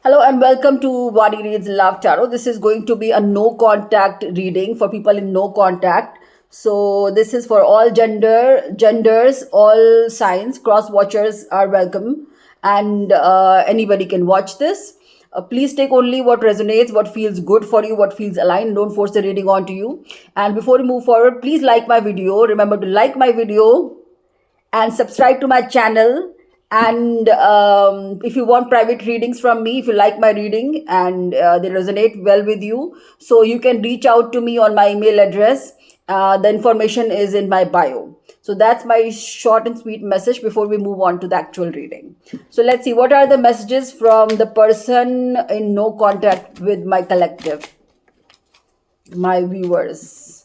Hello and welcome to Wadi Reads Love Tarot. This is going to be a no contact reading for people in no contact. So this is for all genders, all signs. Cross watchers are welcome, and anybody can watch this. Please take only what resonates, what feels good for you, what feels aligned. Don't force the reading onto you. And before we move forward, please like my video. Remember to like my video and subscribe to my channel. And if you want private readings from me, if you like my reading and they resonate well with you, so you can reach out to me on my email address. The information is in my bio. So that's my short and sweet message before we move on to the actual reading. So let's see, what are the messages from the person in no contact with my collective, my viewers?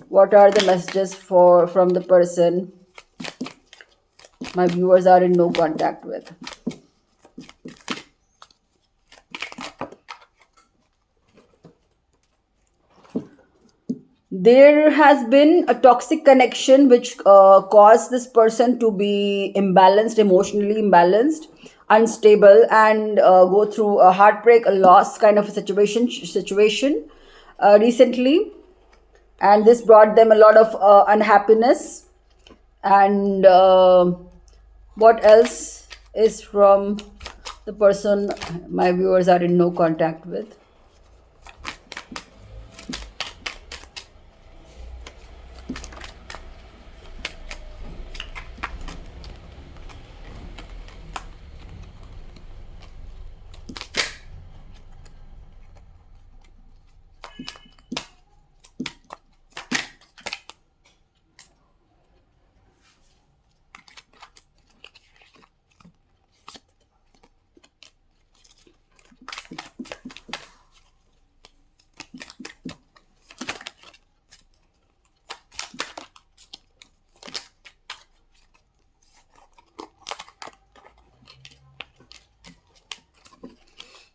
What are the messages from the person my viewers are in no contact with? There has been a toxic connection which caused this person to be imbalanced, emotionally imbalanced, unstable, and go through a heartbreak, a loss kind of a situation recently, and this brought them a lot of unhappiness. And what else is from the person my viewers are in no contact with?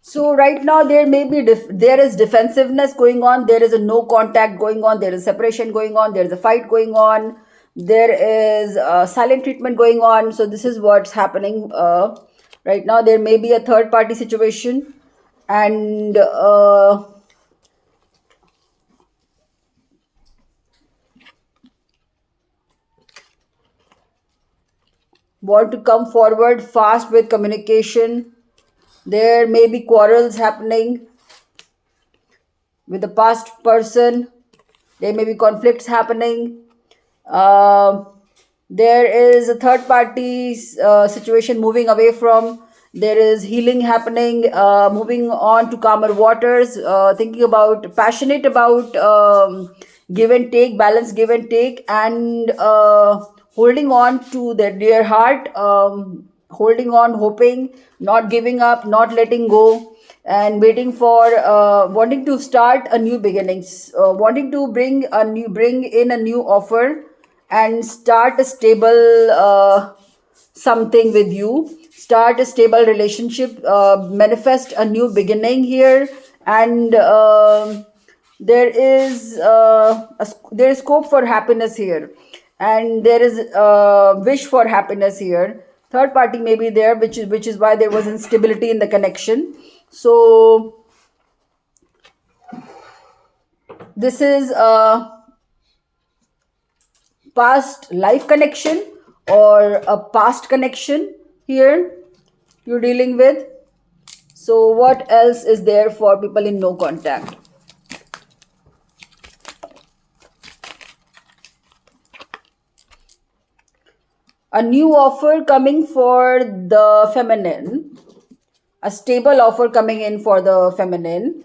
So right now there may be there is defensiveness going on, there is a no contact going on, there is separation going on, there is a fight going on, there is silent treatment going on. So this is what's happening right now. There may be a third party situation, and want to come forward fast with communication. There may be quarrels happening with the past person. There may be conflicts happening. There is a third party situation moving away from. There is healing happening, moving on to calmer waters, thinking about, passionate about give and take, balance, give and take, and holding on to their dear heart, holding on, hoping, not giving up, not letting go, and waiting for, wanting to start a new beginnings, wanting to bring in a new offer and start a stable something with you, start a stable relationship, manifest a new beginning here. And there is there is scope for happiness here, and there is wish for happiness here. Third party may be there, which is why there was instability in the connection. So this is a past life connection or a past connection here you're dealing with. So what else is there for people in no contact? A new offer coming for the feminine, a stable offer coming in for the feminine.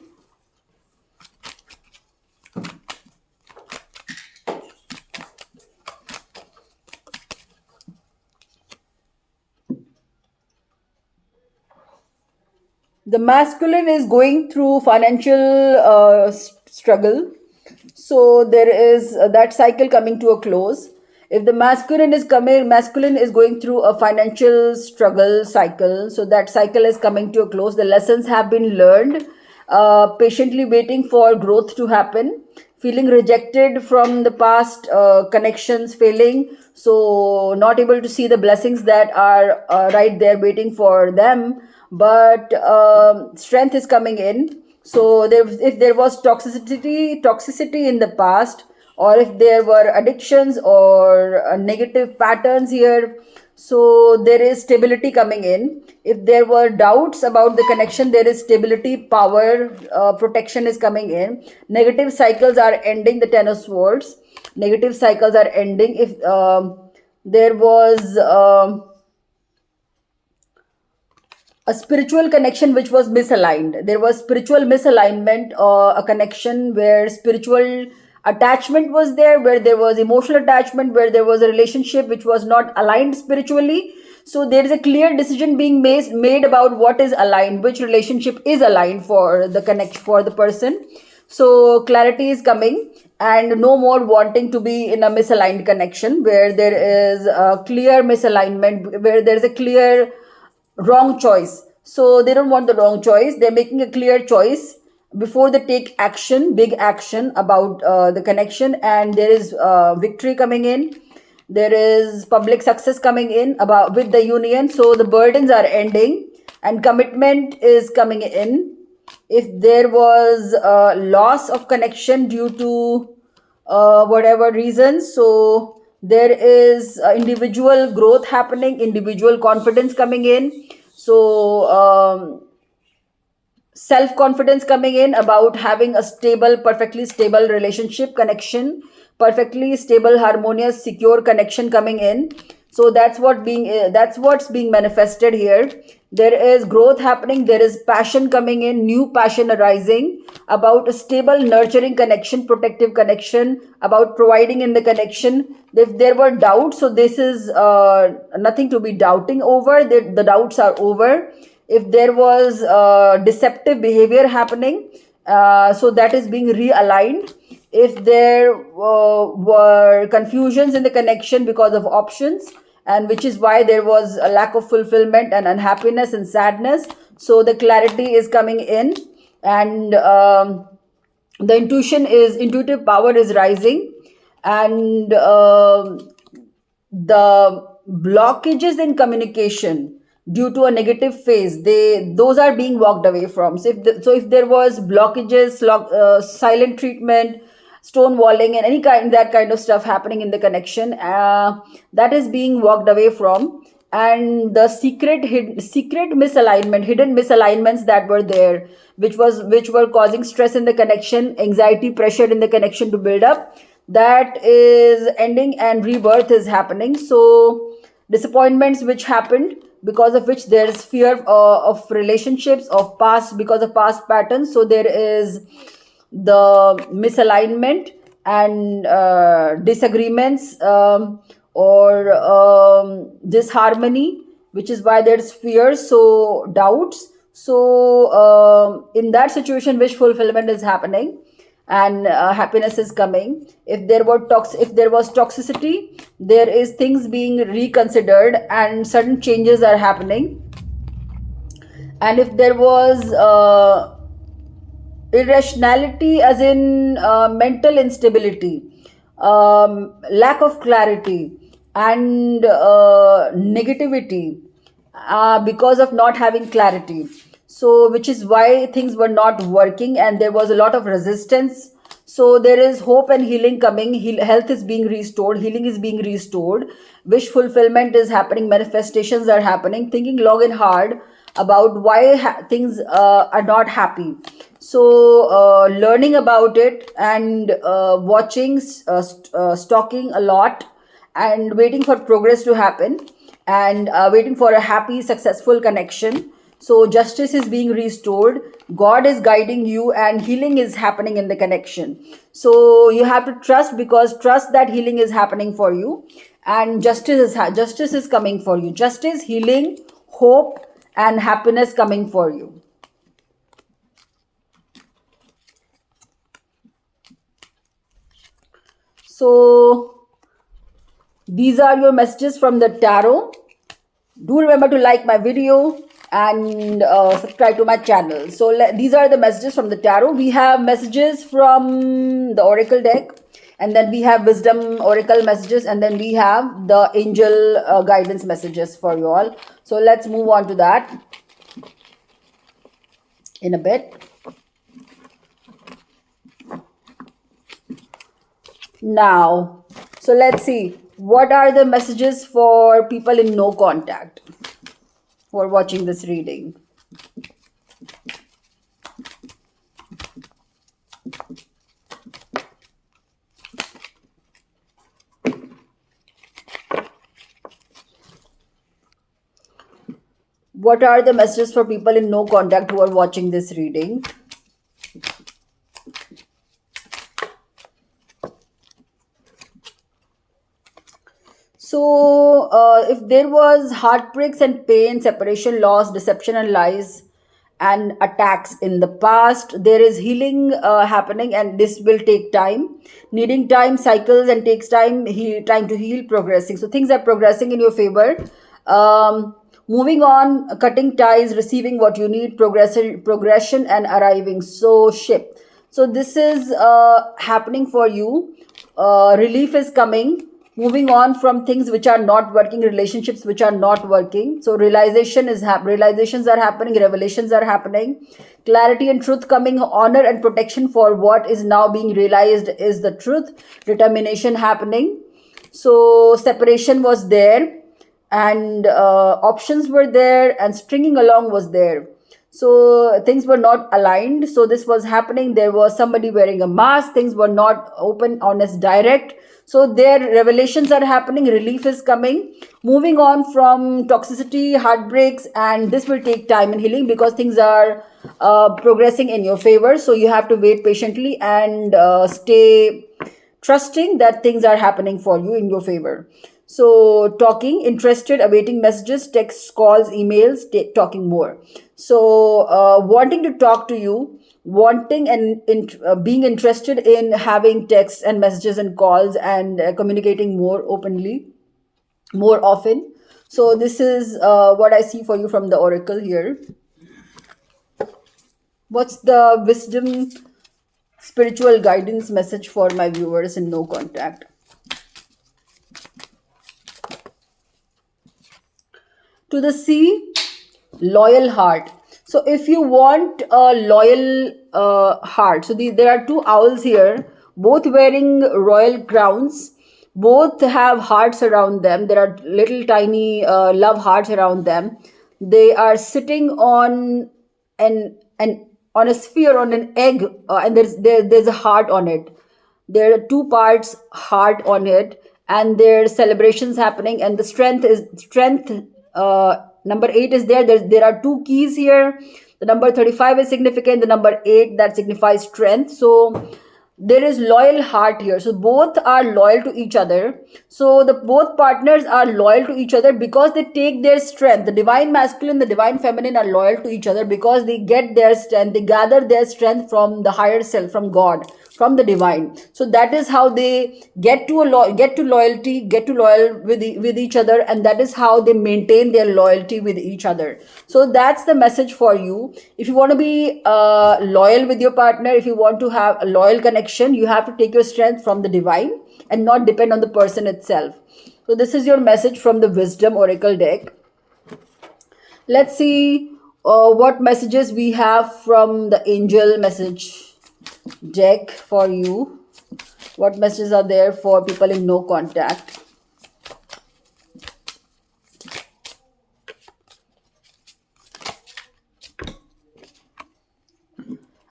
The masculine is going through financial struggle. So there is that cycle coming to a close. If the masculine is going through a financial struggle cycle, so that cycle is coming to a close. The lessons have been learned, patiently waiting for growth to happen, feeling rejected from the past connections, failing, so not able to see the blessings that are right there waiting for them. but strength is coming in. So if there was toxicity in the past, or if there were addictions or negative patterns here, so there is stability coming in. If there were doubts about the connection, there is stability, power, protection is coming in. Negative cycles are ending. The Ten of Swords, negative cycles are ending. If there was a spiritual connection which was misaligned, there was spiritual misalignment, or a connection where spiritual attachment was there, where there was emotional attachment, where there was a relationship which was not aligned spiritually. So there is a clear decision being made about what is aligned, which relationship is aligned for the connect for the person. So clarity is coming, and no more wanting to be in a misaligned connection where there is a clear misalignment, where there is a clear wrong choice. So they don't want the wrong choice. They're making a clear choice before they take action, big action about the connection, and there is victory coming in. There is public success coming in about with the union. So the burdens are ending, and commitment is coming in. If there was a loss of connection due to whatever reasons, so there is individual growth happening, individual confidence coming in. So self confidence coming in about having a stable, perfectly stable relationship connection, perfectly stable, harmonious, secure connection coming in. So that's what's being manifested here. There is growth happening, there is passion coming in, new passion arising about a stable, nurturing connection, protective connection, about providing in the connection. If there were doubts, so this is nothing to be doubting over. The doubts are over. If there was deceptive behavior happening, so that is being realigned. If there were confusions in the connection because of options, and which is why there was a lack of fulfillment and unhappiness and sadness, so the clarity is coming in, and the intuitive power is rising, and the blockages in communication due to a negative phase, those are being walked away from. So if there was blockages, silent treatment, stonewalling, and any kind that kind of stuff happening in the connection, that is being walked away from. And the secret misalignment, hidden misalignments that were there, which were causing stress in the connection, anxiety, pressure in the connection to build up, that is ending, and rebirth is happening. So disappointments which happened, because of which there is fear of relationships of past, because of past patterns, so there is the misalignment and disagreements, or disharmony, which is why there's fear, so doubts. So in that situation, wish fulfillment is happening, and happiness is coming. If there was toxicity, there is things being reconsidered, and sudden changes are happening. And if there was irrationality, as in mental instability, lack of clarity, and negativity, because of not having clarity, so which is why things were not working, and there was a lot of resistance. So there is hope and healing coming. Health is being restored, healing is being restored, wish fulfillment is happening, manifestations are happening, thinking long and hard about why things are not happy. So learning about it, and watching, stalking a lot, and waiting for progress to happen, and waiting for a happy, successful connection. So justice is being restored, God is guiding you, and healing is happening in the connection. So you have to trust, because trust that healing is happening for you, and justice is coming for you. Justice, healing, hope, and happiness coming for you. So these are your messages from the tarot. Do remember to like my video and subscribe to my channel. So these are the messages from the tarot. We have messages from the oracle deck, and then we have wisdom oracle messages, and then we have the angel guidance messages for you all. So let's move on to that. in a bit. Now, so let's see what are the messages for people in no contact who are watching this reading. What are the messages for people in no contact who are watching this reading? So, if there was heartbreaks and pain, separation, loss, deception, and lies, and attacks in the past, there is healing happening, and this will take time, needing time, cycles, and takes time, time to heal, progressing. So, things are progressing in your favor. Moving on, cutting ties, receiving what you need, progression, and arriving. So, ship. So, this is happening for you. Relief is coming, moving on from things which are not working, relationships which are not working. So realizations are happening, revelations are happening, clarity and truth coming, honor and protection for what is now being realized is the truth, determination happening. So separation was there, and options were there, and stringing along was there. So things were not aligned, so this was happening. There was somebody wearing a mask, things were not open, honest, direct. So their revelations are happening, relief is coming, moving on from toxicity, heartbreaks, and this will take time in healing because things are progressing in your favor. So you have to wait patiently and stay trusting that things are happening for you in your favor. So talking, interested, awaiting messages, texts, calls, emails, talking more. So wanting to talk to you, wanting and being interested in having texts and messages and calls and communicating more openly, more often. So this is what I see for you from the oracle here. What's the wisdom spiritual guidance message for my viewers in no contact? To the sea, loyal heart. So if you want a loyal heart, so there are two owls here, both wearing royal crowns, both have hearts around them. There are little tiny love hearts around them. They are sitting on an on a sphere, on an egg, and there's a heart on it. There are two parts heart on it, and there's celebrations happening, and the strength. Number 8 is there are two keys here. The number 35 is significant, the number 8 that signifies strength. So there is loyal heart here, so both are loyal to each other. So the both partners are loyal to each other because they take their strength. The divine masculine, the divine feminine are loyal to each other because they get their strength, they gather their strength from the higher self, from God, from the divine. So that is how they get to loyalty, get to loyal with each other, and that is how they maintain their loyalty with each other. So that's the message for you. If you want to be loyal with your partner, if you want to have a loyal connection, you have to take your strength from the divine and not depend on the person itself. So this is your message from the wisdom oracle deck. Let's see what messages we have from the angel message deck for you. What messages are there for people in no contact?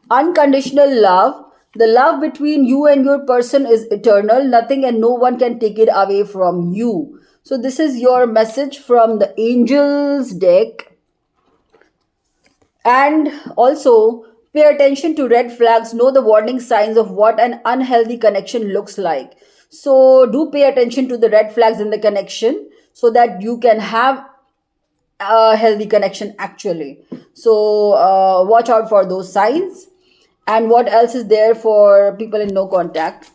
Unconditional love. The love between you and your person is eternal. Nothing and no one can take it away from you. So this is your message from the angels deck. And also, pay attention to red flags, know the warning signs of what an unhealthy connection looks like. So do pay attention to the red flags in the connection so that you can have a healthy connection actually. So watch out for those signs. And what else is there for people in no contact?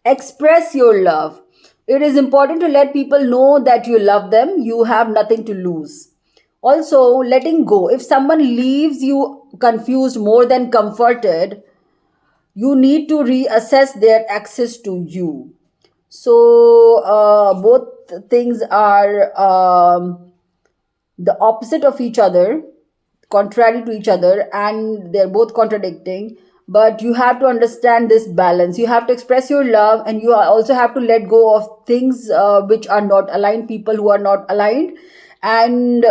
Express your love. It is important to let people know that you love them. You have nothing to lose. Also, letting go. If someone leaves you confused more than comforted, you need to reassess their access to you. So both things are the opposite of each other, contrary to each other, and they're both contradicting. But you have to understand this balance. You have to express your love, and you also have to let go of things which are not aligned, people who are not aligned, and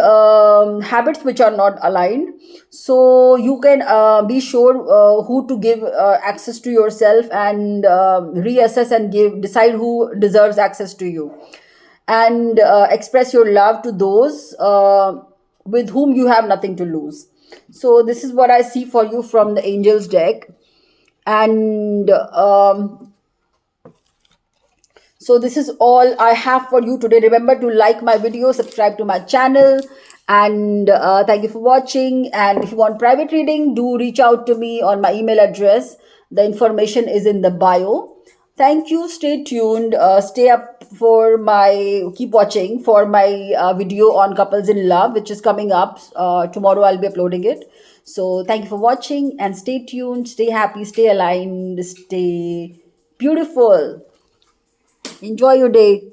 habits which are not aligned. So you can be sure who to give access to yourself, and reassess and give decide who deserves access to you, and express your love to those with whom you have nothing to lose. So this is what I see for you from the angels deck. And so this is all I have for you today. Remember to like my video, subscribe to my channel, and thank you for watching. And if you want private reading, do reach out to me on my email address. The information is in the bio. Thank you. Stay tuned. Stay up for my, keep watching for my video on couples in love, which is coming up tomorrow. I'll be uploading it. So thank you for watching, and stay tuned. Stay happy, stay aligned, stay beautiful. Enjoy your day.